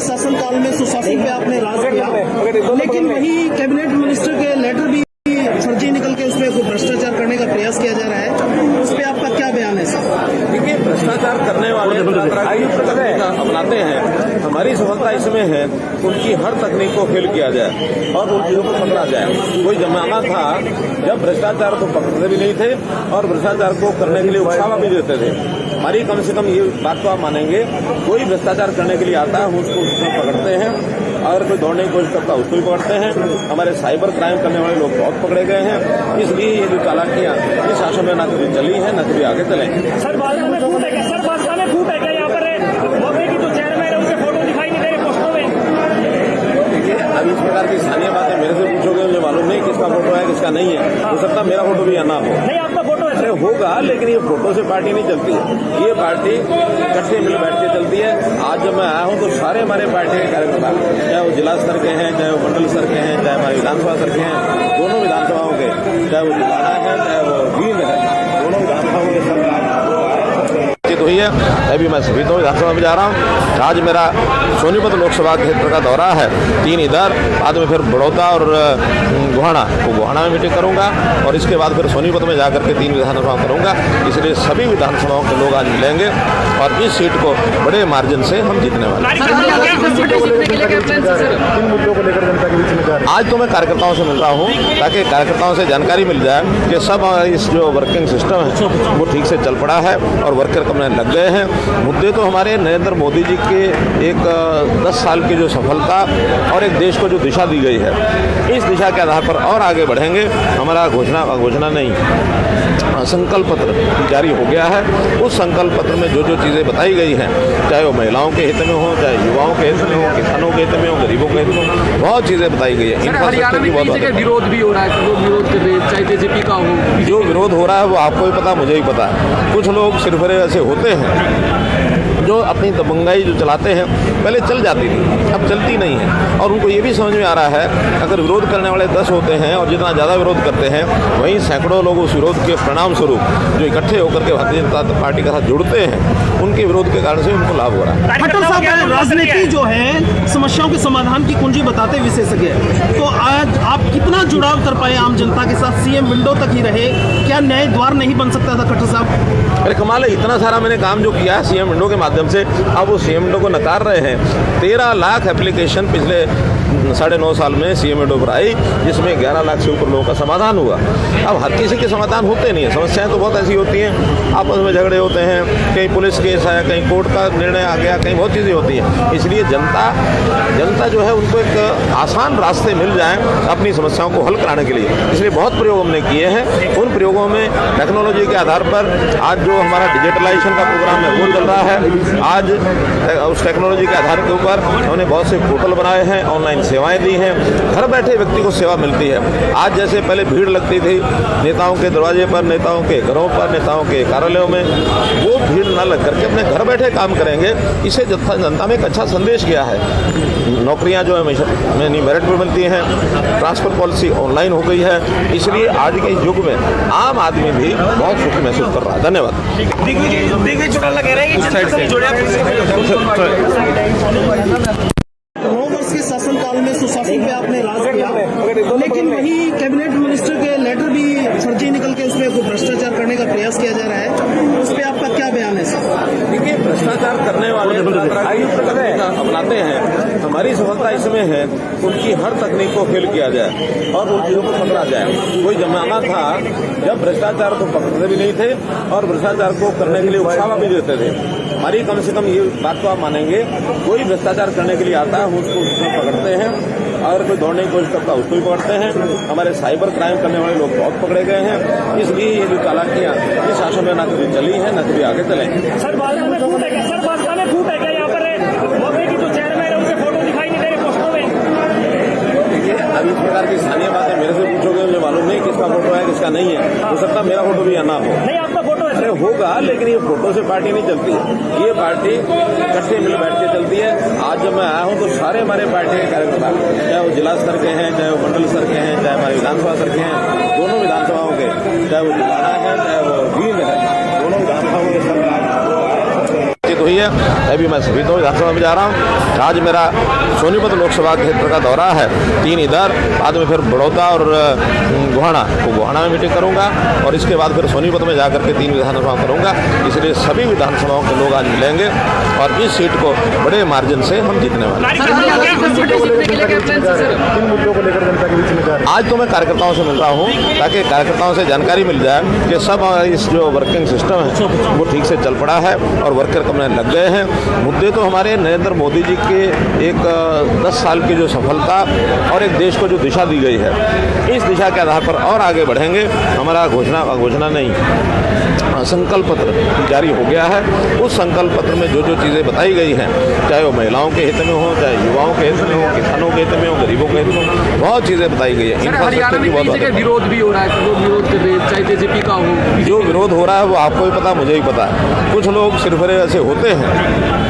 शासनकाल में सुशासन पे आपने राज किया, लेकिन वही कैबिनेट मिनिस्टर के लेटर भी फर्जी निकल के उसमें कोई भ्रष्टाचार करने का प्रयास किया जा रहा है, उस पर आपका क्या बयान है सर? देखिए, भ्रष्टाचार करने वाले अपनाते हैं। हमारी सफलता इसमें है उनकी हर तकनीक को फेल किया जाए और उन चीजों को पकड़ा जाए। कोई जमाना था जब भ्रष्टाचार को पकड़ते भी नहीं थे और भ्रष्टाचार को करने के लिए उत्साह भी देते थे। हमारी कम से कम ये बात तो आप मानेंगे, कोई भ्रष्टाचार करने के लिए आता है उसको उसमें पकड़ते हैं, अगर कोई दौड़ने की कोशिश करता है उसको भी पकड़ते हैं। हमारे साइबर क्राइम करने वाले लोग बहुत पकड़े गए हैं। इसलिए ये जो चालाकियां इस शासन में न कभी चली है न कभी आगे चलेंगे। सर भाजपा में फूट है क्या? सर भाजपा में फूट है क्या? यहाँ पर मौके की जो चेयरमैन है उनके फोटो दिखाई नहीं दे रहे पोस्टों में। देखिए, अभी इस प्रकार की स्थानीय बातें मेरे से पूछोगे, मुझे मालूम नहीं किसका फोटो है किसका नहीं है। हो सकता मेरा फोटो भी आना हो। नहीं, आपका फोटो है होगा, लेकिन ये फोटो से पार्टी नहीं चलती है। ये पार्टी इकट्ठे मिल बैठ के चलती है। आज जब मैं आया हूं तो सारे हमारे पार्टी के कार्यकर्ता, चाहे वो जिला स्तर के हैं, चाहे वो मंडल स्तर के हैं, चाहे हमारे विधानसभा स्तर के हैं, दोनों विधानसभाओं के, चाहे वो जिला है चाहे वो बीन है, दोनों विधानसभाओं के सब हुई है। अभी मैं सभी विधानसभा में जा रहा हूँ। आज मेरा सोनीपत लोकसभा क्षेत्र का दौरा है, 3 इधर, बाद में फिर बड़ौदा और गोहाना, तो गोहाना में मीटिंग करूंगा और इसके बाद फिर सोनीपत में जाकर के 3 विधानसभा करूंगा। इसलिए सभी विधानसभाओं के लोग आज मिलेंगे और इस सीट को बड़े मार्जिन से हम जीतने वाले हैं। आज तो मैं कार्यकर्ताओं से मिल रहा हूँ ताकि कार्यकर्ताओं से जानकारी मिल जाए कि सब इस जो वर्किंग सिस्टम है वो ठीक से चल पड़ा है और वर्कर कम लग गए हैं। मुद्दे तो हमारे नरेंद्र मोदी जी के एक 10 साल की जो सफलता और एक देश को जो दिशा दी गई है, इस दिशा के आधार पर और आगे बढ़ेंगे। हमारा घोषणा नहीं, संकल्प पत्र जारी हो गया है। उस संकल्प पत्र में जो जो चीज़ें बताई गई हैं, चाहे वो महिलाओं के हित में हो, चाहे युवाओं के हित में हो, किसानों के हित में हो, गरीबों के हित में हो, बहुत चीज़ें बताई गई है। हरियाणा में कई जगह विरोध भी हो रहा है, लोग विरोध कर रहे हैं, चाहे जेजेपी का हो। जो विरोध हो रहा है वो आपको भी पता, मुझे ही पता है। कुछ लोग सिर्फ ऐसे होते हैं जो अपनी दबंगाई जो चलाते हैं, पहले चल जाती थी, अब चलती नहीं है। और उनको ये भी समझ में आ रहा है, अगर विरोध करने वाले 10 होते हैं और जितना ज़्यादा विरोध करते हैं, वहीं सैकड़ों लोग उस विरोध के परिणाम स्वरूप जो इकट्ठे होकर के भारतीय जनता पार्टी के साथ जुड़ते हैं, उनके विरोध के कारण से उनको लाभ हो रहा है। खट्टर साहब, राजनीति जो है समस्याओं के समाधान की कुंजी बताते विशेषज्ञ, तो आज आप कितना जुड़ाव कर पाए आम जनता के साथ? सीएम विंडो तक ही रहे, क्या न्याय द्वार नहीं बन सकता था खट्टर साहब? अरे कमाल है, इतना सारा मैंने काम जो किया है सीएम विंडो के माध्यम से, अब वो सीएम विंडो को नकार रहे हैं। 13 लाख एप्लीकेशन पिछले 9.5 साल में सीएम विंडो पर आई, जिसमें 11 लाख से ऊपर लोगों का समाधान हुआ। अब हर किसी के समाधान होते नहीं है, समस्याएं तो बहुत ऐसी होती हैं, आपस में झगड़े होते हैं, कहीं पुलिस केस आया, कहीं कोर्ट का निर्णय आ गया, कहीं बहुत चीज़ें होती हैं। इसलिए जनता जो है उनको एक आसान रास्ते मिल जाएं अपनी समस्याओं को हल कराने के लिए। इसलिए बहुत प्रयोग हमने किए हैं। उन प्रयोगों में टेक्नोलॉजी के आधार पर आज जो हमारा डिजिटलाइजेशन का प्रोग्राम है वो चल रहा है। आज उस टेक्नोलॉजी के आधार के ऊपर हमने बहुत से पोर्टल बनाए हैं, ऑनलाइन सेवाएं दी हैं, घर बैठे व्यक्ति को सेवा मिलती है। आज जैसे पहले भीड़ लगती थी नेताओं के दरवाजे पर, नेताओं के घरों पर, नेताओं के कार्यालयों में, वो भीड़ न लग करके अपने घर बैठे काम करेंगे। इसे जनता में एक अच्छा संदेश गया है। नौकरियां जो है मेरिट पर बनती हैं, ट्रांसफर पॉलिसी ऑनलाइन हो गई है। इसलिए आज के युग में आम आदमी भी बहुत सुख महसूस कर रहा है। धन्यवाद। वर्ष के शासनकाल में सुशासन पे आपने राज किया, लेकिन वही कैबिनेट मिनिस्टर के लेटर भी फर्जी निकल के उसमें कोई भ्रष्टाचार करने का प्रयास किया जा रहा है, उस पर आपका क्या बयान है सर? देखिए, भ्रष्टाचार करने वाले अपनाते हैं। हमारी सफलता इसमें है उनकी हर तकनीक को फेल किया जाए और उन चीजों को पकड़ा जाए। कोई जमाना था जब भ्रष्टाचार को पकड़ते भी नहीं थे और भ्रष्टाचार को करने के लिए उत्साह भी देते थे। हमारी कम से कम ये बात तो आप मानेंगे, कोई भ्रष्टाचार करने के लिए आता है उसको उसमें पकड़ते हैं, अगर कोई दौड़ने की कोशिश करता है उसको भी पकड़ते हैं। हमारे साइबर क्राइम करने वाले लोग बहुत पकड़े गए हैं। इसलिए ये जो चालाकियां इस शासन में न कभी चली है न कभी आगे चलेंगे। सर भाजपा में फूट है क्या? सर भाजपा में फूट है क्या? यहाँ पर मौके की जो चेयरमैन है उनके फोटो दिखाई नहीं दे रहे पोस्टों में। देखिए, अभी इस प्रकार की स्थानीय बातें मेरे से पूछोगे, मुझे मालूम नहीं किसका फोटो है किसका नहीं है। हो सकता मेरा फोटो भी आना हो। नहीं, आपका फोटो है होगा, लेकिन ये फोटो से पार्टी नहीं चलती है। ये पार्टी इकट्ठे मिल बैठ के चलती है। आज जब मैं आया हूं तो सारे हमारे पार्टी के कार्यकर्ता, चाहे वो जिला स्तर के हैं, चाहे वो मंडल स्तर के हैं, चाहे हमारे विधानसभा स्तर के हैं, दोनों विधानसभाओं के, चाहे वो जिला है चाहे वो बीन है, दोनों विधानसभाओं के सब हुई है। अभी मैं सभी विधानसभा में जा रहा हूँ। आज मेरा सोनीपत लोकसभा क्षेत्र का दौरा है, 3 इधर, बाद में फिर बड़ौदा और गोहाना, तो गोहाना में मीटिंग करूँगा और इसके बाद फिर सोनीपत में जाकर के 3 विधानसभा करूँगा। इसलिए सभी विधानसभाओं के लोग आज मिलेंगे और इस सीट को बड़े मार्जिन से हम जीतने वाले हैं। आज तो मैं कार्यकर्ताओं से मिल रहा हूँ ताकि कार्यकर्ताओं से जानकारी मिल जाए कि सब इस जो वर्किंग सिस्टम है वो ठीक से चल पड़ा है और वर्कर कमरे लग गए हैं। मुद्दे तो हमारे नरेंद्र मोदी जी के एक 10 साल की जो सफलता और एक देश को जो दिशा दी गई है, इस दिशा के आधार पर और आगे बढ़ेंगे। हमारा घोषणा नहीं, संकल्प पत्र जारी हो गया है। उस संकल्प पत्र में जो जो चीज़ें बताई गई हैं, चाहे वो महिलाओं के हित में हो, चाहे युवाओं के हित में हो, किसानों के हित में हो, गरीबों के हित में हो, बहुत चीज़ें बताई गई है। हरियाणा में कई जगह विरोध भी हो रहा है, लोग विरोध कर रहे हैं, चाहे जेजेपी का हो। जो विरोध हो रहा है वो आपको भी पता, मुझे ही पता है। कुछ लोग सिर्फ ऐसे होते हैं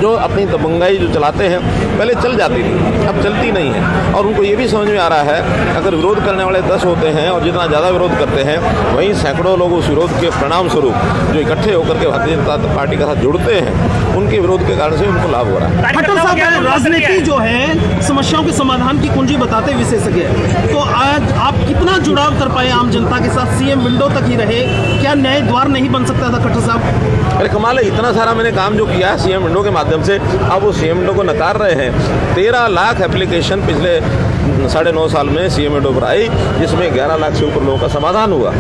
जो अपनी दबंगाई जो चलाते हैं, पहले चल जाती थी, अब चलती नहीं है। और उनको ये भी समझ में आ रहा है अगर विरोध करने वाले 10 होते हैं और जितना ज़्यादा विरोध करते हैं, वहीं सैकड़ों लोग उस विरोध के परिणाम स्वरूप जो इकट्ठे होकर के भारतीय जनता पार्टी के साथ जुड़ते हैं, उनके विरोध के कारण से उनको लाभ हो रहा है। खट्टर साहब, राजनीति जो है समस्याओं के समाधान की कुंजी बताते विशेषज्ञ, तो आज आप कितना जुड़ाव कर पाए आम जनता के साथ? सीएम विंडो तक ही रहे, क्या नए द्वार नहीं बन सकता था? खट्टर साहब, अरे कमाल है, इतना सारा मैंने काम जो किया है सीएम विंडो के माध्यम से, अब वो सीएम विंडो को नकार रहे हैं। 13 लाख एप्लीकेशन पिछले 9.5 साल में सीएम विंडो पर आई, जिसमें 11 लाख से ऊपर लोगों का समाधान हुआ।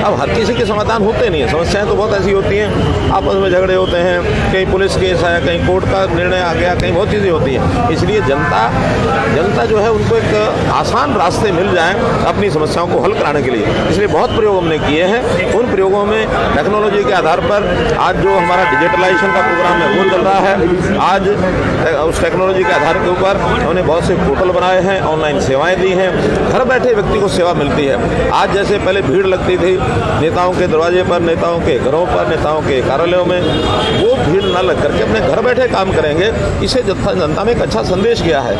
अब हर किसी के समाधान होते नहीं है, समस्याएं तो बहुत ऐसी होती हैं, आपस में झगड़े होते हैं, कहीं पुलिस केस आया, कहीं कोर्ट का निर्णय आ गया, कहीं बहुत चीज़ें होती हैं। इसलिए जनता जो है उनको एक आसान रास्ते मिल जाएं अपनी समस्याओं को हल कराने के लिए, इसलिए बहुत प्रयोग हमने किए हैं। उन प्रयोगों में टेक्नोलॉजी के आधार पर आज जो हमारा डिजिटलाइजेशन का प्रोग्राम है वो चल रहा है। आज उस टेक्नोलॉजी के आधार के ऊपर हमने बहुत से पोर्टल बनाए हैं, ऑनलाइन सेवाएं दी हैं, घर बैठे व्यक्ति को सेवा मिलती है। आज जैसे पहले भीड़ लगती थी नेताओं के दरवाजे पर, नेताओं के घरों पर, नेताओं के कार्यालयों में, वो भीड़ न लग करके अपने घर बैठे काम करेंगे। इसे जनता में एक अच्छा संदेश गया है।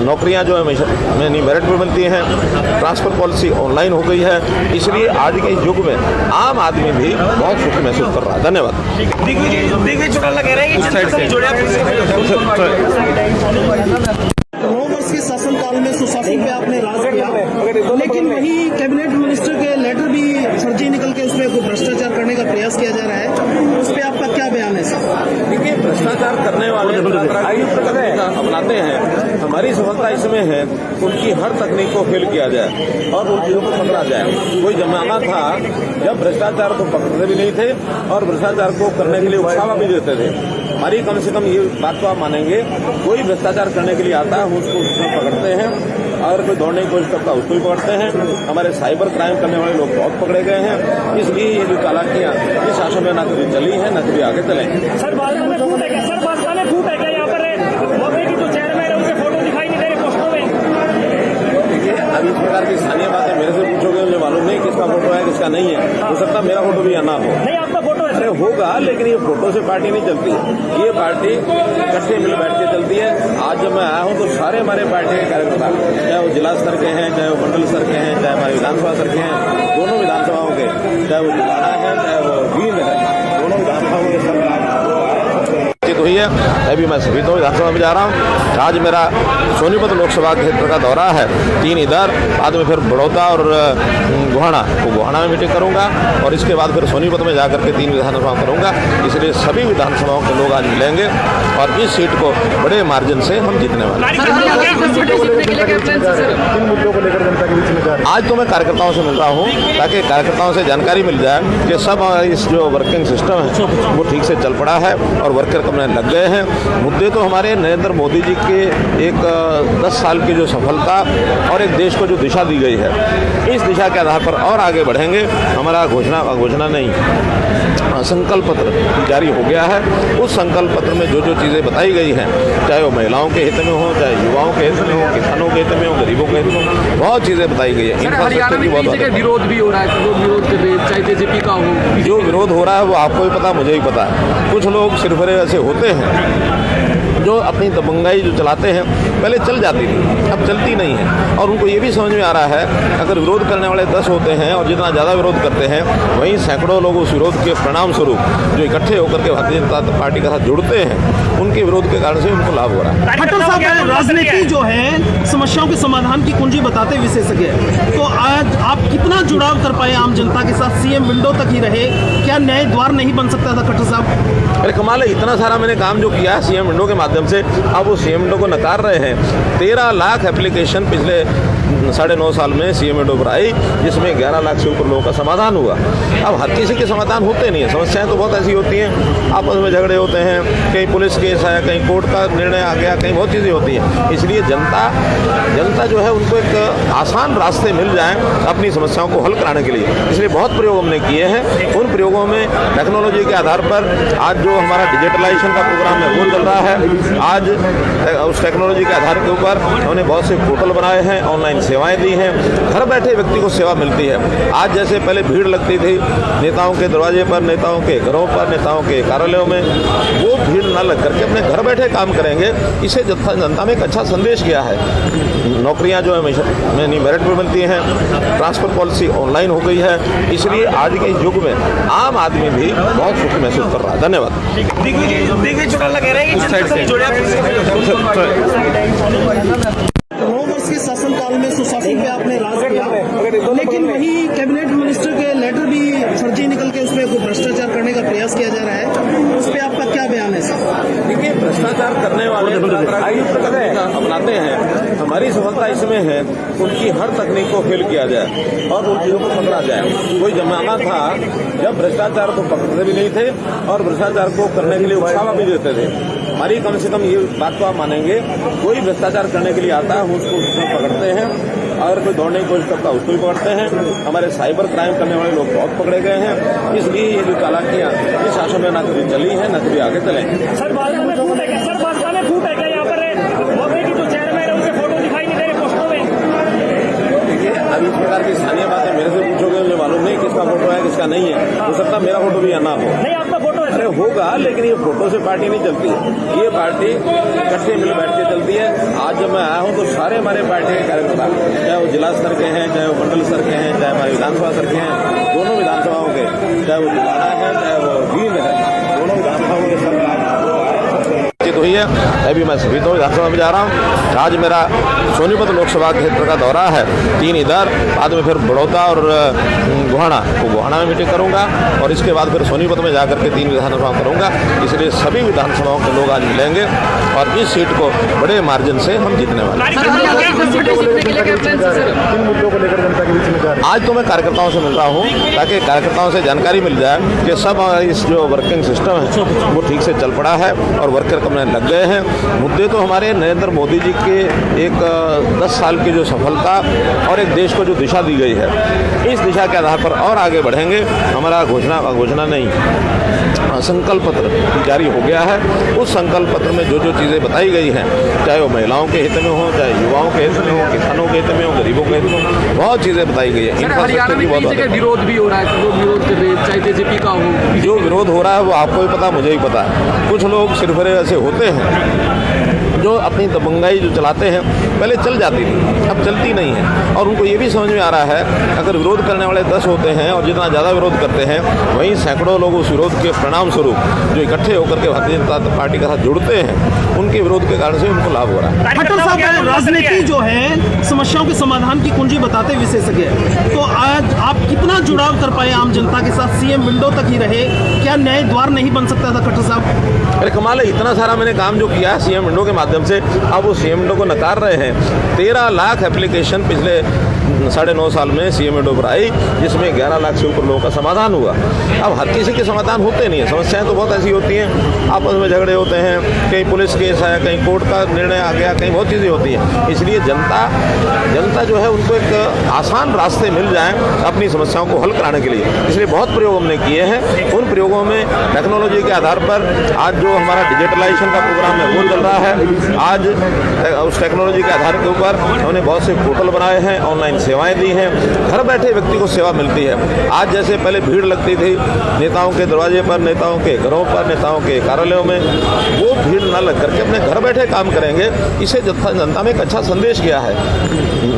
नौकरियां जो है नहीं मेरिट पर बनती हैं, ट्रांसफर पॉलिसी ऑनलाइन हो गई है, इसलिए आज के युग में आम आदमी भी बहुत सुख महसूस कर रहा है। धन्यवाद। वर्ष के शासनकाल में सुशासन पे आपने राज किया, लेकिन वही कैबिनेट मिनिस्टर के लेटर भी फर्जी निकल के उसमें भ्रष्टाचार करने का प्रयास किया जा रहा है, उस पर आपका क्या बयान है सर? देखिए, भ्रष्टाचार करने वाले अपनाते हैं। हमारी सफलता इसमें है उनकी हर तकनीक को फेल किया जाए और उन चीज़ों को पकड़ा जाए। कोई जमाना था जब भ्रष्टाचार को पकड़ते भी नहीं थे और भ्रष्टाचार को करने के लिए उछावा भी देते थे। हमारी कम से कम ये बात तो आप मानेंगे, कोई भ्रष्टाचार करने के लिए आता है उसको पकड़ते हैं, और कोई दौड़ने की कोशिश करता है उसको भी पकड़ते हैं। हमारे साइबर क्राइम करने वाले लोग बहुत पकड़े गए हैं। इसलिए ये जो चालाकियां इस शासन में न कभी चली हैं न कभी आगे चलेंगे। सर भाजपा में फूट है क्या? सर भाजपा में फूट है क्या? यहाँ पर मौके की जो चेयरमैन है उनके फोटो दिखाई नहीं दे रहे पोस्टरों में। देखिए, अभी इस प्रकार की स्थानीय बातें मेरे से पूछोगे, मुझे मालूम नहीं किसका फोटो है किसका नहीं है। हो सकता मेरा फोटो भी ना हो। नहीं, आपका फोटो है। अरे होगा, लेकिन ये फोटो से पार्टी नहीं चलती है। ये पार्टी इकट्ठे मिल बैठ के चलती है। आज जब मैं आया हूँ तो सारे हमारे पार्टी के कार्यकर्ता, चाहे वो जिला स्तर के हैं, चाहे वो मंडल स्तर के हैं, चाहे हमारे विधानसभा स्तर के हैं, दोनों विधानसभाओं के, चाहे वो जिला है चाहे वो भीम है, दोनों विधानसभाओं के सब हुई है। अभी मैं सभी विधानसभा में जा रहा हूँ। आज मेरा सोनीपत लोकसभा क्षेत्र का दौरा है, 3 इधर, बाद में फिर बड़ौदा और गोहाना, तो गोहाना में मीटिंग करूँगा और इसके बाद फिर सोनीपत में जाकर के 3 विधानसभा करूँगा। इसलिए सभी विधानसभाओं के लोग आज मिलेंगे और इस सीट को बड़े मार्जिन से हम जीतने वाले हैं। आज तो मैं कार्यकर्ताओं से मिल रहा हूँ ताकि कार्यकर्ताओं से जानकारी मिल जाए कि सब इस जो वर्किंग सिस्टम है वो ठीक से चल पड़ा है और वर्कर कमरे लग गए हैं। मुद्दे तो हमारे नरेंद्र मोदी जी के एक 10 साल की जो सफलता और एक देश को जो दिशा दी गई है, इस दिशा के आधार पर और आगे बढ़ेंगे। हमारा घोषणा नहीं, संकल्प पत्र जारी हो गया है। उस संकल्प पत्र में जो जो चीज़ें बताई गई हैं, चाहे वो महिलाओं के हित में हो, चाहे युवाओं के हित में हो, किसानों के हित में हो, गरीबों के हित में हो, बहुत चीज़ें बताई गई है। हरियाणा में कई जगह विरोध भी हो रहा है, लोग विरोध कर रहे हैं, चाहे जेजेपी का हो। जो विरोध हो रहा है वो आपको भी पता, मुझे ही पता है। कुछ लोग सिर्फ ऐसे होते हैं जो अपनी दबंगाई जो चलाते हैं, पहले चल जाती थी, अब चलती नहीं है। और उनको ये भी समझ में आ रहा है, अगर विरोध करने वाले 10 होते हैं और जितना ज़्यादा विरोध करते हैं, वहीं सैकड़ों लोग उस विरोध के परिणाम स्वरूप जो इकट्ठे होकर के भारतीय जनता पार्टी के साथ जुड़ते हैं, उनके विरोध के कारण से उनको लाभ हो रहा है। खट्टर साहब, राजनीति जो है समस्याओं के समाधान की कुंजी बताते विशेषज्ञ, तो आज आप कितना जुड़ाव कर पाए आम जनता के साथ? सीएम विंडो तक ही रहे, क्या नए द्वार नहीं बन सकता था खट्टर साहब? अरे कमाल है, इतना सारा मैंने काम जो किया है सीएम विंडो के माध्यम से, अब वो सीएम विंडो को नकार रहे हैं। 13 लाख एप्लीकेशन पिछले 9.5 साल में सीएम विंडो पर आई, जिसमें 11 लाख से ऊपर लोगों का समाधान हुआ। अब हर किसी के समाधान होते नहीं है, समस्याएं तो बहुत ऐसी होती हैं, आपस में झगड़े होते हैं, कहीं पुलिस केस है, कहीं कोर्ट का निर्णय आ गया, कहीं बहुत चीज़ें होती हैं। इसलिए जनता जो है उनको एक आसान रास्ते मिल जाएं अपनी समस्याओं को हल कराने के लिए, इसलिए बहुत प्रयोग हमने किए हैं। उन प्रयोगों में टेक्नोलॉजी के आधार पर आज जो हमारा डिजिटलाइजेशन का प्रोग्राम है वो चल रहा है। आज उस टेक्नोलॉजी के आधार के ऊपर हमने बहुत से पोर्टल बनाए हैं, ऑनलाइन सेवाएं दी हैं, घर बैठे व्यक्ति को सेवा मिलती है। आज जैसे पहले भीड़ लगती थी नेताओं के दरवाजे पर, नेताओं के घरों पर, नेताओं के कार्यालयों में, वो भीड़ न लग करके अपने घर बैठे काम करेंगे। इसे जनता में एक अच्छा संदेश गया है। नौकरियां जो है मेरिट पर मिलती हैं, ट्रांसफर पॉलिसी ऑनलाइन हो गई है, इसलिए आज के युग में आम आदमी भी बहुत सुखी महसूस कर रहा है। धन्यवाद। वर्ष के शासनकाल में सुशासन पे आपने राज किया, लेकिन वही कैबिनेट मिनिस्टर के लेटर भी फर्जी निकल के उसमें भ्रष्टाचार करने का प्रयास किया जा रहा है, उस पर आपका क्या बयान है सर? देखिए, भ्रष्टाचार करने वाले अपनाते हैं, हमारी सफलता इसमें है उनकी हर तकनीक को फेल किया जाए और उन चीज़ों को पकड़ा जाए। कोई जमाना था जब भ्रष्टाचार को पकड़ते भी नहीं थे और भ्रष्टाचार को करने के लिए उत्साह भी देते थे। हमारी कम से कम ये बात तो आप मानेंगे, कोई भ्रष्टाचार करने के लिए आता है उसको पकड़ते हैं, अगर कोई दौड़ने की कोशिश करता है उसको भी पकड़ते हैं। हमारे साइबर क्राइम करने वाले लोग बहुत पकड़े गए हैं। इसलिए ये जो चालाकियां इस शासन में न कभी चली है न कभी आगे चलेंगे। सर भाजपा में फूट है क्या? सर भाजपा में फूट है क्या? यहाँ पर मौके की जो चेयरमैन है उनके फोटो दिखाई नहीं दे रहे पोस्टरों में। देखिए, अब इस प्रकार की स्थानीय बातें मेरे से पूछोगे, मुझे मालूम नहीं किसका फोटो है किसका नहीं है। हो सकता है मेरा फोटो भी या ना हो। नहीं, आपका फोटो है। अरे होगा, लेकिन ये फोटो से पार्टी नहीं चलती है। ये पार्टी इकट्ठे मिल बैठ के चलती है। आज जब मैं आया हूँ तो सारे हमारे पार्टी के कार्यकर्ता, चाहे वो जिला स्तर के हैं, चाहे वो मंडल स्तर के हैं, चाहे हमारे विधानसभा स्तर के हैं, दोनों विधानसभाओं के, चाहे वो जिला है चाहे वो जींद है, दोनों विधानसभाओं के सरकार हुई है। अभी मैं सभी तो विधानसभा में जा रहा हूँ। आज मेरा सोनीपत लोकसभा क्षेत्र का दौरा है, 3 इधर, बाद में फिर बड़ौदा और गोहाना, तो गोहाना में मीटिंग करूंगा और इसके बाद फिर सोनीपत में जाकर के 3 विधानसभा करूंगा। इसलिए सभी विधानसभाओं के लोग आज मिलेंगे और इस सीट को बड़े मार्जिन से हम जीतने वाले हैं। आज तो मैं कार्यकर्ताओं से मिल रहा हूँ ताकि कार्यकर्ताओं से जानकारी मिल जाए कि सब इस जो वर्किंग सिस्टम है वो ठीक से चल पड़ा है और वर्कर कम लग गए हैं। मुद्दे तो हमारे नरेंद्र मोदी जी के एक 10 साल की जो सफलता और एक देश को जो दिशा दी गई है, इस दिशा के आधार पर और आगे बढ़ेंगे। हमारा घोषणा नहीं, संकल्प पत्र जारी हो गया है। उस संकल्प पत्र में जो जो चीज़ें बताई गई हैं, चाहे वो महिलाओं के हित में हो, चाहे युवाओं के हित में हो, किसानों के हित में हो, गरीबों के हित में हो, बहुत चीज़ें बताई गई है। हरियाणा में कई जगह विरोध भी हो रहा है, लोग विरोध कर रहे हैं, चाहे जेजेपी का हो। जो विरोध हो रहा है वो आपको भी पता, मुझे भी पता है। कुछ लोग सिर्फ ऐसे होते हैं जो अपनी दबंगाई जो चलाते हैं, पहले चल जाती थी, अब चलती नहीं है। और उनको ये भी समझ में आ रहा है, अगर विरोध करने वाले 10 होते हैं और जितना ज़्यादा विरोध करते हैं, वहीं सैकड़ों लोग उस विरोध के परिणाम स्वरूप जो इकट्ठे होकर के भारतीय जनता पार्टी के साथ जुड़ते हैं, उनके विरोध के कारण से उनको लाभ हो रहा है। खट्टर साहब, राजनीति जो है समस्याओं के समाधान की कुंजी बताते विशेषज्ञ, तो आज आप कितना जुड़ाव कर पाए आम जनता के साथ? सीएम विंडो तक ही रहे, क्या नए द्वार नहीं बन सकता था खट्टर साहब? अरे कमाल है, इतना सारा मैंने काम जो किया है सीएम विंडो के माध्यम से, अब वो सीएम विंडो को नकार रहे हैं। 13 लाख एप्लीकेशन पिछले 9.5 साल में सीएम विंडो पर आई, जिसमें 11 लाख से ऊपर लोगों का समाधान हुआ। अब हर किसी के समाधान होते नहीं है, समस्याएं तो बहुत ऐसी होती हैं, आपस में झगड़े होते हैं, कहीं पुलिस केस है, कहीं कोर्ट का निर्णय आ गया, कहीं बहुत चीज़ें होती हैं। इसलिए जनता जो है उनको एक आसान रास्ते मिल जाएं अपनी समस्याओं को हल कराने के लिए, इसलिए बहुत प्रयोग हमने किए हैं। उन प्रयोगों में टेक्नोलॉजी के आधार पर आज जो हमारा डिजिटलाइजेशन का प्रोग्राम है वो चल रहा है। आज उस टेक्नोलॉजी के आधार के ऊपर हमने बहुत से पोर्टल बनाए हैं, ऑनलाइन ऑनलाइन सेवाएं दी हैं, घर बैठे व्यक्ति को सेवा मिलती है। आज जैसे पहले भीड़ लगती थी नेताओं के दरवाजे पर, नेताओं के घरों पर, नेताओं के कार्यालयों में, वो भीड़ न लग करके अपने घर बैठे काम करेंगे। इसे जनता में एक अच्छा संदेश गया है।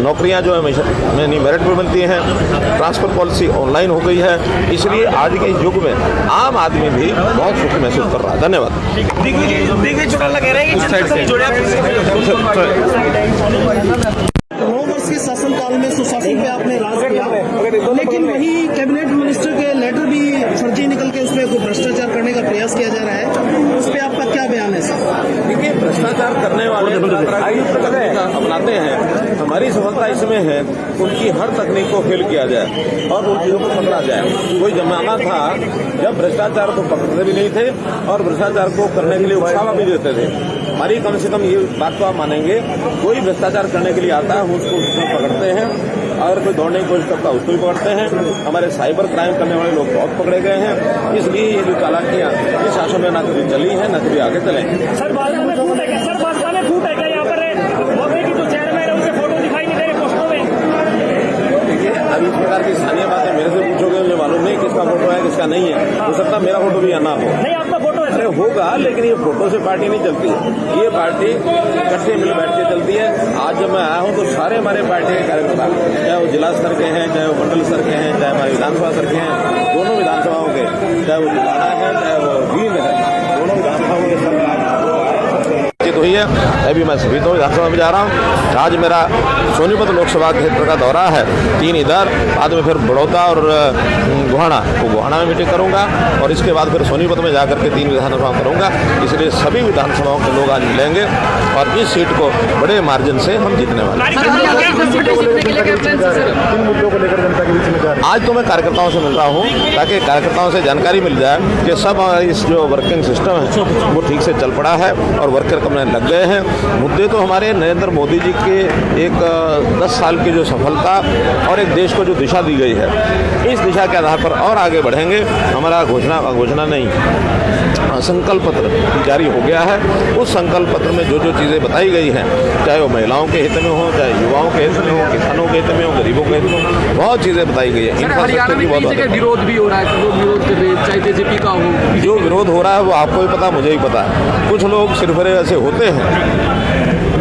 नौकरियां जो है मेरिट पर मिलती हैं, ट्रांसफर पॉलिसी ऑनलाइन हो गई है, इसलिए आज के युग में आम आदमी भी बहुत सुख महसूस कर रहा है। धन्यवाद। दिग्विजय चौटाला कह रहे हैं कि जनता से जुड़े 9 वर्ष के शासनकाल में सुशासन पे आपने राज किया, लेकिन वही कैबिनेट मिनिस्टर के लेटर भी फर्जी निकल के उसमें भ्रष्टाचार करने का प्रयास किया जा रहा है, उस पर आपका क्या बयान है सर? देखिए, भ्रष्टाचार करने वाले अपनाते हैं। हमारी सफलता इसमें है उनकी हर तकनीक को फेल किया जाए और उन चीजों को पकड़ा जाए। कोई जमाना था जब भ्रष्टाचार को पकड़ते भी नहीं थे और भ्रष्टाचार को करने के लिए उकसावा भी देते थे। हमारी कम से कम ये बात तो आप मानेंगे, कोई भ्रष्टाचार करने के लिए आता है उसको पकड़ते हैं, अगर कोई दौड़ने की कोशिश करता है उसको भी पकड़ते हैं। हमारे साइबर क्राइम करने वाले लोग बहुत पकड़े गए हैं। इसलिए ये जो चालाकियां इस शासन में न कभी चली हैं न कभी आगे चलेंगे। सर भाजपा में फूट है क्या? सर भाजपा में फूट है क्या? यहाँ पर मौके की जो चेयरमैन है उनके फोटो दिखाई नहीं दे रहे पोस्टरों में। देखिए, अभी इस प्रकार की स्थानीय बातें मेरे से पूछोगे, मुझे मालूम नहीं किसका फोटो है किसका नहीं है। हो सकता है मेरा फोटो भी या ना हो। नहीं, आपका फोटो है होगा, लेकिन ये फोटो से पार्टी नहीं चलती है। ये पार्टी इकट्ठे मिल बैठ के चलती है। आज जब मैं आया हूँ तो सारे हमारे पार्टी के कार्यकर्ता, चाहे वो जिला स्तर के हैं, चाहे वो मंडल स्तर के हैं, चाहे हमारे विधानसभा स्तर के हैं, दोनों विधानसभाओं के, चाहे वो जिला है चाहे वो भीम है, दोनों विधानसभाओं के सर हुई है। अभी मैं सभी तो विधानसभा में जा रहा हूँ। आज मेरा सोनीपत लोकसभा क्षेत्र का दौरा है, 3 इधर, बाद में फिर बड़ौदा और गोहाना, तो गोहाना में मीटिंग करूंगा और इसके बाद फिर सोनीपत में जाकर के 3 विधानसभा करूंगा। इसलिए सभी विधानसभाओं के लोग आज मिलेंगे और इस सीट को बड़े मार्जिन से हम जीतने वाले हैं। आज तो मैं कार्यकर्ताओं से मिल रहा हूँ ताकि कार्यकर्ताओं से जानकारी मिल जाए कि सब इस जो वर्किंग सिस्टम है वो ठीक से चल पड़ा है और वर्कर कम लग गए हैं। मुद्दे तो हमारे नरेंद्र मोदी जी के एक 10 साल की जो सफलता और एक देश को जो दिशा दी गई है, इस दिशा के आधार पर और आगे बढ़ेंगे। हमारा घोषणा नहीं, संकल्प पत्र जारी हो गया है। उस संकल्प पत्र में जो जो चीज़ें बताई गई हैं, चाहे वो महिलाओं के हित में हो, चाहे युवाओं के हित में हो, किसानों के हित में हो, गरीबों के हित में हो, बहुत चीज़ें बताई गई है। हरियाणा में कई जगह विरोध भी हो रहा है, लोग विरोध कर रहे हैं, चाहे जेजेपी का हो। जो विरोध हो रहा है वो आपको भी पता, मुझे भी पता है। कुछ लोग सिर्फ ऐसे होते हैं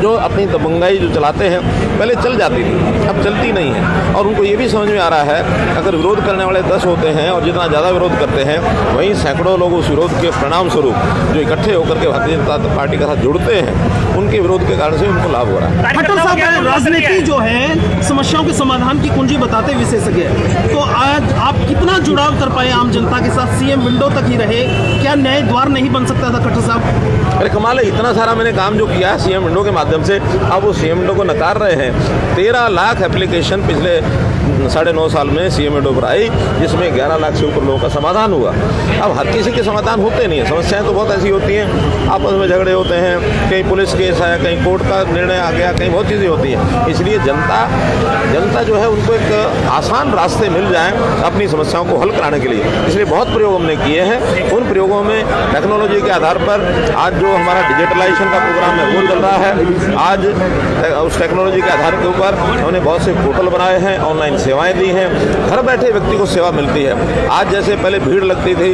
जो अपनी दबंगाई जो चलाते हैं, पहले चल जाती थी, अब चलती नहीं है। और उनको ये भी समझ में आ रहा है अगर विरोध करने वाले 10 होते हैं और जितना ज़्यादा विरोध करते हैं, वहीं सैकड़ों लोग उस विरोध के परिणाम स्वरूप जो इकट्ठे होकर के भारतीय जनता पार्टी के साथ जुड़ते हैं, उनके विरोध के कारण से उनको लाभ हो रहा है। खट्टर साहब, राजनीति जो है समस्याओं के समाधान की कुंजी बताते विशेषज्ञ, तो आज आप कितना जुड़ाव कर पाए आम जनता के साथ? सीएम विंडो तक ही रहे, क्या न्याय द्वार नहीं बन सकता था खट्टर साहब? अरे कमाल है, इतना सारा मैंने काम जो किया है सीएम विंडो के माध्यम से, अब वो सीएम विंडो को नकार रहे हैं। 13 लाख एप्लीकेशन पिछले 9.5 साल में सीएम विंडो पर आई, जिसमें 11 लाख से ऊपर लोगों का समाधान हुआ। अब हर किसी के समाधान होते नहीं है, समस्याएं तो बहुत ऐसी होती हैं, आपस में झगड़े होते हैं, कहीं पुलिस केस है, कहीं कोर्ट का निर्णय आ गया, कहीं बहुत चीज़ें होती हैं। इसलिए जनता जो है उनको एक आसान रास्ते मिल जाएं अपनी समस्याओं को हल कराने के लिए, इसलिए बहुत प्रयोग हमने किए हैं। उन प्रयोगों में टेक्नोलॉजी के आधार पर आज जो हमारा डिजिटलाइजेशन का प्रोग्राम है वो चल रहा है। आज उस टेक्नोलॉजी के आधार के ऊपर हमने बहुत से पोर्टल बनाए हैं, ऑनलाइन सेवाएं दी हैं, घर बैठे व्यक्ति को सेवा मिलती है। आज जैसे पहले भीड़ लगती थी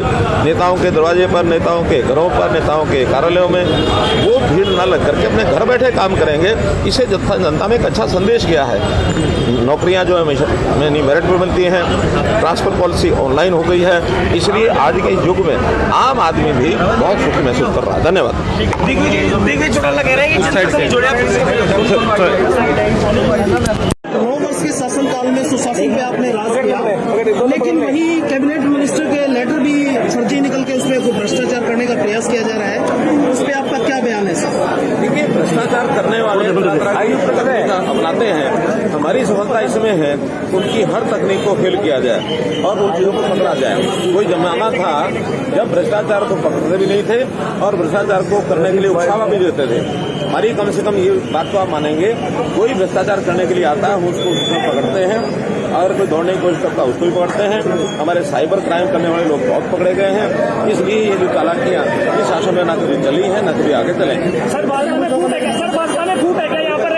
नेताओं के दरवाजे पर, नेताओं के घरों पर, नेताओं के कार्यालयों में, वो भीड़ न लग करके अपने घर बैठे काम करेंगे। इसे जनता में एक अच्छा संदेश गया है। नौकरियां जो है मेरिट पर मिलती हैं, ट्रांसफर पॉलिसी ऑनलाइन हो गई है, इसलिए आज के युग में आम आदमी भी बहुत सुख महसूस कर रहा है। धन्यवाद। दिग्विजय चौटाला कह रहे हैं कि जनता से जुड़े 9 वर्ष के शासनकाल में सुशासन पे आपने राज किया, लेकिन वही कैबिनेट मिनिस्टर के लेटर भी फर्जी निकल के उसमें भ्रष्टाचार करने का प्रयास किया जा रहा है, उस पर आपका क्या बयान है सर? देखिए, भ्रष्टाचार करने वाले अपनाते हैं। हमारी सफलता इसमें है उनकी हर तकनीक को फेल किया जाए और उन चीज़ों को पकड़ा जाए। कोई जमाना था जब भ्रष्टाचार को पकड़ते भी नहीं थे और भ्रष्टाचार को करने के लिए उकसावा भी देते थे। हमारी कम से कम ये बात तो आप मानेंगे, कोई भ्रष्टाचार करने के लिए आता है उसको पकड़ते हैं, अगर कोई दौड़ने की कोशिश करता है उसको भी पकड़ते हैं। हमारे साइबर क्राइम करने वाले लोग बहुत पकड़े गए हैं। इसलिए ये जो चालाकियां इस शासन में न कभी चली हैं न कभी आगे चलेंगे। सर भाजपा में फूट है क्या? सर भाजपा में फूट है क्या? यहाँ पर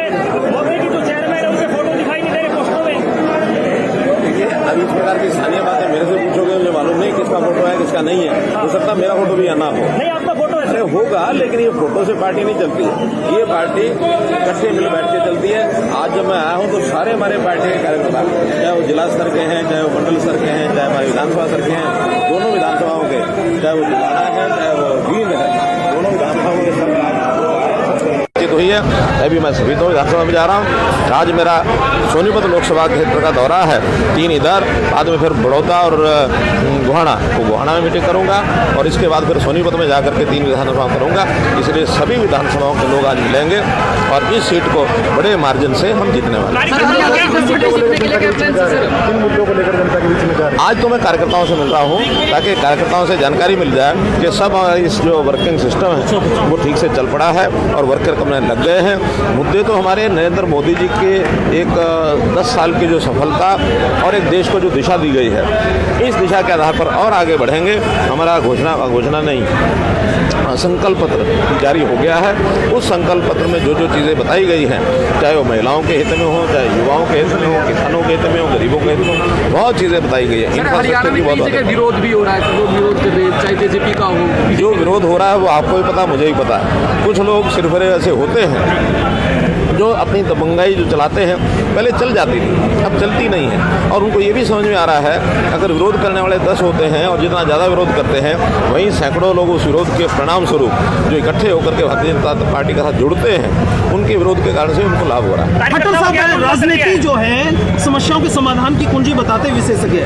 मौके की जो चेयरमैन है उनके फोटो दिखाई नहीं दे रहे पोस्टरों में। अब इस प्रकार की स्थानीय बातें मेरे से पूछोगे, मुझे मालूम नहीं किसका फोटो है किसका नहीं है। हो सकता मेरा फोटो भी ना हो, नहीं आपका फोटो है अरे होगा, लेकिन ये फोटो से पार्टी नहीं चलती है। ये पार्टी इकट्ठे मिल बैठ के चलती है। आज जब मैं आया हूँ तो सारे हमारे पार्टी के कार्यकर्ता, चाहे वो जिला स्तर के हैं, चाहे वो मंडल स्तर के हैं, चाहे हमारे विधानसभा स्तर के हैं, दोनों विधानसभाओं के, चाहे वो जिला है चाहे वो जींद है, दोनों विधानसभाओं के सब हुई है। अभी मैं सभी तो विधानसभा में जा रहा हूँ। आज मेरा सोनीपत लोकसभा क्षेत्र का दौरा है, 3 इधर, बाद में फिर बड़ौदा और गोहाना, तो गोहाना में मीटिंग करूंगा और इसके बाद फिर सोनीपत में जाकर के 3 विधानसभा करूंगा। इसलिए सभी विधानसभाओं के लोग आज मिलेंगे और इस सीट को बड़े मार्जिन से हम जीतने वाले हैं। आज तो मैं कार्यकर्ताओं से मिल रहा हूँ ताकि कार्यकर्ताओं से जानकारी मिल जाए कि सब इस जो वर्किंग सिस्टम है वो ठीक से चल पड़ा है और वर्कर कमरे लग गए हैं। मुद्दे तो हमारे नरेंद्र मोदी जी के एक 10 साल की जो सफलता और एक देश को जो दिशा दी गई है, इस दिशा के आधार पर और आगे बढ़ेंगे। हमारा घोषणा नहीं, संकल्प पत्र जारी हो गया है। उस संकल्प पत्र में जो जो चीज़ें बताई गई हैं, चाहे वो महिलाओं के हित में हो, चाहे युवाओं के हित में हो, किसानों के हित में हो, गरीबों के हित में हो, बहुत चीज़ें बताई गई है। इंफ्रास्ट्रक्चर की बहुत विरोध भी हो रहा है, लोग विरोध कर रहे हैं, चाहे जेजेपी का हो। जो विरोध हो रहा है वो आपको भी पता, मुझे भी पता है। कुछ लोग सिर्फ ऐसे होते हैं जो अपनी दबंगाई जो चलाते हैं, पहले चल जाती थी, अब चलती नहीं है। और उनको ये भी समझ में आ रहा है अगर विरोध करने वाले 10 होते हैं और जितना ज़्यादा विरोध करते हैं, वहीं सैकड़ों लोग उस विरोध के परिणाम स्वरूप जो इकट्ठे होकर के भारतीय जनता पार्टी के साथ जुड़ते हैं, उनके विरोध के कारण से उनको लाभ हो रहा है। खट्टर साहब, राजनीति जो है समस्याओं के समाधान की कुंजी बताते विशेषज्ञ,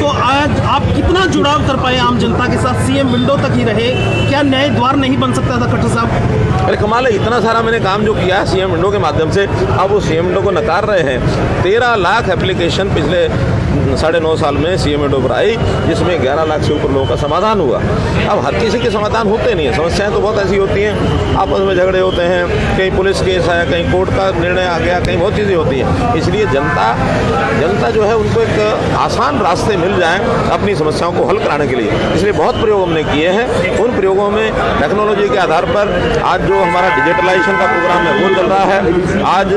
तो आज आप कितना जुड़ाव कर पाए आम जनता के साथ? सीएम विंडो तक ही रहे, क्या न्याय द्वार नहीं बन सकता था खट्टर साहब? अरे कमाल है, इतना सारा मैंने काम जो किया है सीएम विंडो के माध्यम से, अब वो सीएम विंडो को नकार रहे हैं। 13 लाख एप्लीकेशन पिछले 9.5 साल में सीएम विंडो पर आई, जिसमें 11 लाख से ऊपर लोगों का समाधान हुआ। अब हर किसी के समाधान होते नहीं है, समस्याएं तो बहुत ऐसी होती हैं, आपस में झगड़े होते हैं, कहीं पुलिस केस है, कहीं कोर्ट का निर्णय आ गया, कहीं बहुत चीज़ें होती हैं। इसलिए जनता जो है उनको एक आसान रास्ते मिल जाएं अपनी समस्याओं को हल कराने के लिए। इसलिए बहुत प्रयोग हमने किए हैं। उन प्रयोगों में टेक्नोलॉजी के आधार पर आज जो हमारा डिजिटलाइजेशन का प्रोग्राम है वो चल रहा है। आज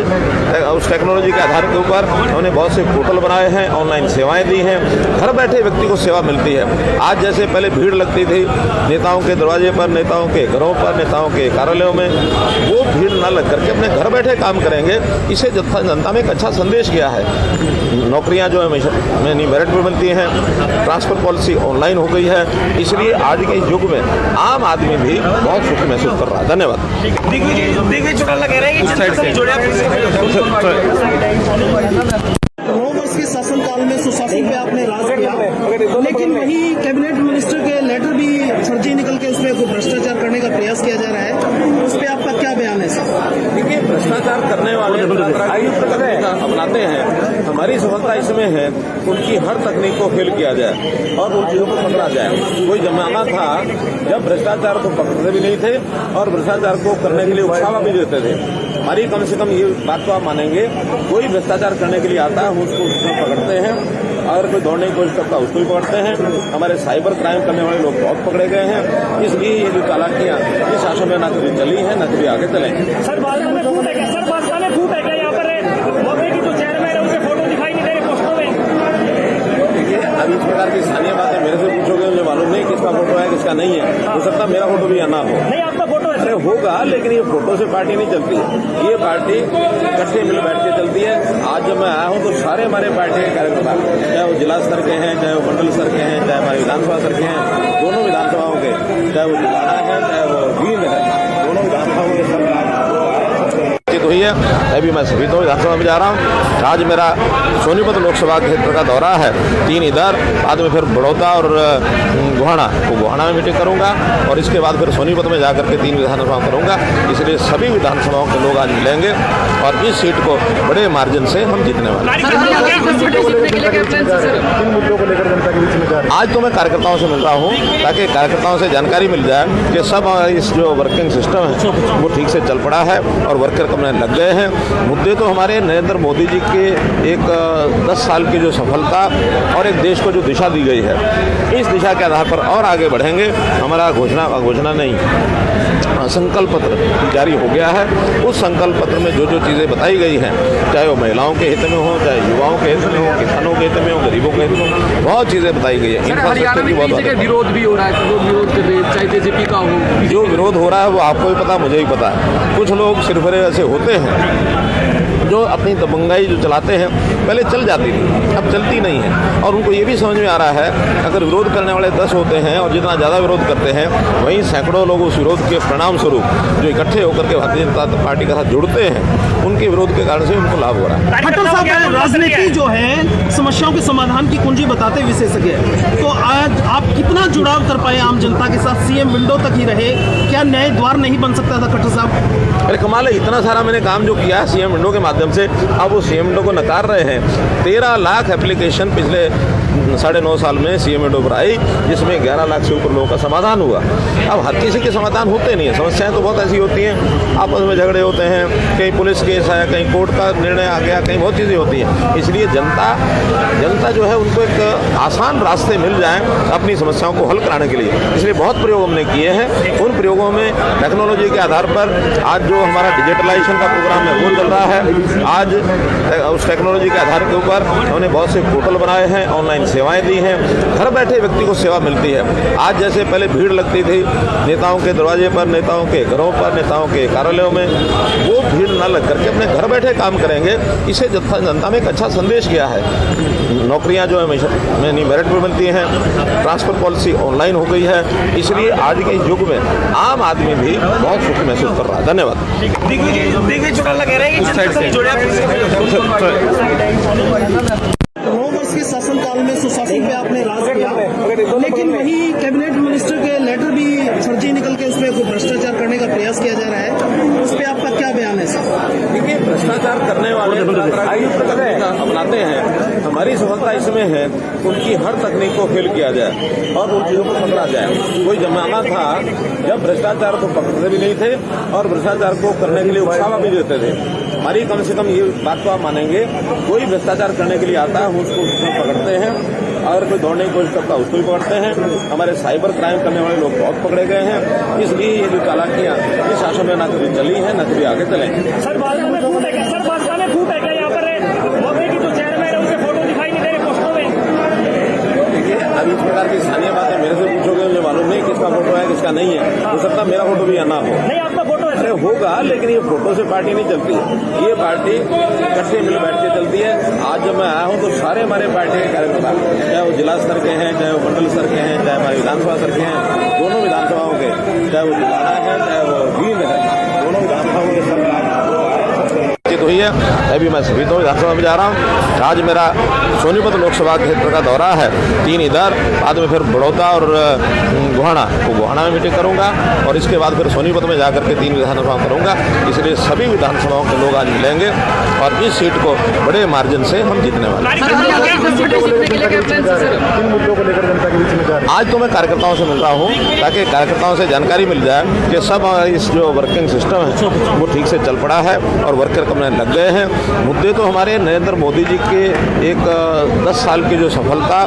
उस टेक्नोलॉजी के आधार के ऊपर हमने बहुत से पोर्टल बनाए हैं, ऑनलाइन सेवाएं दी हैं, घर बैठे व्यक्ति को सेवा मिलती है। आज जैसे पहले भीड़ लगती थी नेताओं के दरवाजे पर, नेताओं के घरों पर, नेताओं के कार्यालयों में, वो भीड़ न लग करके अपने घर बैठे काम करेंगे। इसे जनता में एक अच्छा संदेश गया है। नौकरियां जो है मेरिट पर बनती हैं, ट्रांसफर पॉलिसी ऑनलाइन हो गई है। इसलिए आज के इस युग में आम आदमी भी बहुत सुख महसूस कर रहा है। धन्यवाद। वर्ष के शासनकाल में सुशासन पे आपने राज किया, लेकिन वही कैबिनेट मिनिस्टर के लेटर भी फर्जी निकल के उसमें भ्रष्टाचार करने का प्रयास किया जा रहा है, उस पर आपका क्या बयान है सर? देखिए, भ्रष्टाचार करने वाले अपनाते हैं। हमारी सफलता इसमें है उनकी हर तकनीक को फेल किया जाए और उन चीज़ों को पकड़ा जाए। कोई जमाना था जब भ्रष्टाचार को पकड़ते भी नहीं थे और भ्रष्टाचार को करने के लिए उछावा भी देते थे। हमारी कम से कम ये बात तो आप मानेंगे, कोई भ्रष्टाचार करने के लिए आता है उसको पकड़ते हैं, अगर कोई दौड़ने की कोशिश करता है उसको भी पकड़ते हैं। हमारे साइबर क्राइम करने वाले लोग बहुत पकड़े गए हैं। इसलिए ये जो चालाकियां इस शासन में न कभी चली हैं न कभी आगे चलेंगे। सर भाजपा में फूट है क्या? सर भाजपा में फूट है क्या? यहाँ पर मौके की जो चेयरमैन है उनके फोटो दिखाई नहीं दे रहे पोस्टरों में। देखिए, अब इस प्रकार की स्थानीय बातें मेरे से पूछोगे, मुझे मालूम नहीं किसका फोटो है किसका नहीं है। हो सकता मेरा फोटो भी ना हो, नहीं आपका फोटो है। अरे होगा, लेकिन ये फोटो से पार्टी नहीं चलती है। ये पार्टी इकट्ठे मिल बैठ के चलती है। आज जब मैं आया हूँ तो सारे हमारे पार्टी के कार्यकर्ता, चाहे वो जिला स्तर के हैं, चाहे वो मंडल स्तर के हैं, चाहे हमारे विधानसभा स्तर के हैं, दोनों विधानसभाओं के, चाहे वो जिला है चाहे वो जींद है, दोनों विधानसभाओं के सब हुई है। अभी मैं सभी तो विधानसभा में जा रहा हूँ। आज मेरा सोनीपत लोकसभा क्षेत्र का दौरा है, 3 इधर, बाद में फिर बड़ौदा और गोहाना, तो गोहाना में मीटिंग करूंगा और इसके बाद फिर सोनीपत में जाकर के 3 विधानसभा करूंगा। इसलिए सभी विधानसभाओं के लोग आज मिलेंगे और इस सीट को बड़े मार्जिन से हम जीतने वाले हैं। आज तो मैं कार्यकर्ताओं से मिल रहा हूँ ताकि कार्यकर्ताओं से जानकारी मिल जाए कि सब इस जो वर्किंग सिस्टम है वो ठीक से चल पड़ा है और वर्कर कमरे लग गए हैं। मुद्दे तो हमारे नरेंद्र मोदी जी के एक 10 साल की जो सफलता और एक देश को जो दिशा दी गई है, इस दिशा के आधार पर और आगे बढ़ेंगे। हमारा घोषणा नहीं, संकल्प पत्र जारी हो गया है। उस संकल्प पत्र में जो जो चीज़ें बताई गई हैं, चाहे वो महिलाओं के हित में हो, चाहे युवाओं के हित में हो, किसानों के हित में हो, गरीबों के हित में हो, बहुत चीज़ें बताई गई है। सर, हरियाणा में कई जगह विरोध भी हो रहा है, लोग विरोध कर रहे हैं, चाहे जेजेपी का हो। जो विरोध हो रहा है वो आपको भी पता, मुझे भी पता है। कुछ लोग सिरफरे ऐसे होते हैं जो अपनी दबंगाई जो चलाते हैं, पहले चल जाती थी, अब चलती नहीं है। और उनको ये भी समझ में आ रहा है, अगर विरोध करने वाले 10 होते हैं और जितना ज़्यादा विरोध करते हैं, वहीं सैकड़ों लोग उस विरोध के परिणाम स्वरूप जो इकट्ठे होकर के भारतीय जनता पार्टी के साथ जुड़ते हैं, उनके विरोध के कारण से उनको लाभ हो रहा है। खट्टर साहब, राजनीति जो है समस्याओं के समाधान की कुंजी बताते विशेषज्ञ, तो आज आप कितना जुड़ाव कर पाए आम जनता के साथ? सीएम विंडो तक ही रहे, क्या नए द्वार नहीं बन सकता था खट्टर साहब? अरे कमाल है, इतना सारा मैंने काम जो किया है सीएम विंडो के माध्यम से, अब वो सीएम विंडो को नकार रहे हैं। 13 लाख एप्लीकेशन पिछले 9.5 साल में सीएम विंडो पर आई, जिसमें 11 लाख से ऊपर लोगों का समाधान हुआ। अब हर किसी के समाधान होते नहीं है, समस्याएं तो बहुत ऐसी होती हैं, आपस में झगड़े होते हैं, कहीं पुलिस केस आया, कहीं कोर्ट का निर्णय आ गया, कहीं बहुत चीज़ें होती हैं। इसलिए जनता जो है उनको एक आसान रास्ते मिल जाएं अपनी समस्याओं को हल कराने के लिए, इसलिए बहुत प्रयोग हमने किए हैं। उन प्रयोगों में टेक्नोलॉजी के आधार पर आज जो हमारा डिजिटलाइजेशन का प्रोग्राम है वो चल रहा है। आज उस टेक्नोलॉजी के आधार के ऊपर हमने बहुत से पोर्टल बनाए हैं, ऑनलाइन सेवाएं दी हैं, घर बैठे व्यक्ति को सेवा मिलती है। आज जैसे पहले भीड़ लगती थी नेताओं के दरवाजे पर, नेताओं के घरों पर, नेताओं के कार्यालयों में, वो भीड़ न लग करके अपने घर बैठे काम करेंगे। इसे जनता में एक अच्छा संदेश गया है। नौकरियां जो है नहीं मेरिट पर बनती हैं, ट्रांसफर पॉलिसी ऑनलाइन हो गई है, इसलिए आज के युग में आम आदमी भी बहुत सुख महसूस कर रहा है। धन्यवाद। वर्ष के शासनकाल में सुशासन पे आपने राज किया, लेकिन वही कैबिनेट मिनिस्टर के लेटर भी फर्जी निकल के उसमें भ्रष्टाचार करने का प्रयास किया जा रहा है, उस पर आपका क्या बयान है सर? देखिए, भ्रष्टाचार करने वाले अपनाते हैं। हमारी सफलता इसमें है उनकी हर तकनीक को फेल किया जाए और उन चीज़ों को पकड़ा जाए। कोई जमाना था जब भ्रष्टाचार को पकड़ते भी नहीं थे और भ्रष्टाचार को करने के लिए उकसावा भी देते थे। हमारी कम से कम ये बात को आप मानेंगे, कोई भ्रष्टाचार करने के लिए आता है उसको पकड़ते हैं, और कोई दौड़ने की कोशिश करता है उसको भी पकड़ते हैं। हमारे साइबर क्राइम करने वाले लोग बहुत पकड़े गए हैं। इसलिए ये जो चालाकियां इस शासन में न कभी चली हैं न कभी आगे चलेंगी। सर भाजपा में फूट है क्या? सर भाजपा में फूट है क्या? यहाँ पर मौके की जो चेयरमैन है उनके फोटो दिखाई नहीं दे रहे पोस्टरों में। देखिए, अब इस प्रकार की स्थानीय बातें मेरे से पूछोगे, मुझे मालूम नहीं किसका फोटो है किसका नहीं है। हो सकता मेरा फोटो भी या ना हो। नहीं, आपका फोटो है। अरे होगा, लेकिन ये फोटो से पार्टी नहीं चलती है। ये पार्टी इकट्ठे मिल बैठ के चलती है। आज जब मैं आया हूँ तो सारे हमारे पार्टी के कार्यकर्ता, चाहे वो जिला स्तर के हैं, चाहे वो मंडल स्तर के हैं, चाहे हमारे विधानसभा स्तर के हैं, दोनों विधानसभाओं के, चाहे वो जिला है चाहे वो भीम है, दोनों विधानसभाओं के सरकार हुई है। अभी मैं सभी तो विधानसभा में जा रहा हूँ। आज मेरा सोनीपत लोकसभा क्षेत्र का दौरा है, 3 इधर, बाद में फिर बड़ौदा और गोहाना, वो गोहाना में मीटिंग करूंगा और इसके बाद फिर सोनीपत में जाकर के 3 विधानसभा करूंगा। इसलिए सभी विधानसभाओं के लोग आज मिलेंगे और इस सीट को बड़े मार्जिन से हम जीतने वाले हैं। आज तो मैं कार्यकर्ताओं से मिल रहा हूँ ताकि कार्यकर्ताओं से जानकारी मिल जाए कि सब इस जो वर्किंग सिस्टम है वो ठीक से चल पड़ा है और वर्कर करने लग गए हैं। मुद्दे तो हमारे नरेंद्र मोदी जी के एक 10 साल की जो सफलता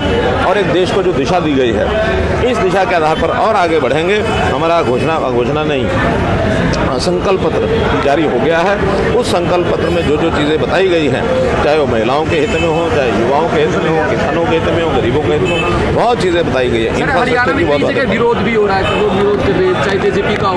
और एक देश को जो दिशा दी गई है, इस दिशा के आधार पर और आगे बढ़ेंगे। हमारा घोषणा नहीं, संकल्प पत्र जारी हो गया है। उस संकल्प पत्र में जो जो चीज़ें बताई गई हैं, चाहे वो महिलाओं के हित में हो, चाहे युवाओं के हित में हो, किसानों के हित में हो, गरीबों के हित में हो, बहुत चीज़ें बताई गई है। हरियाणा में कई जगह विरोध भी हो रहा है, लोग विरोध कर रहे हैं, चाहे जेजेपी का हो।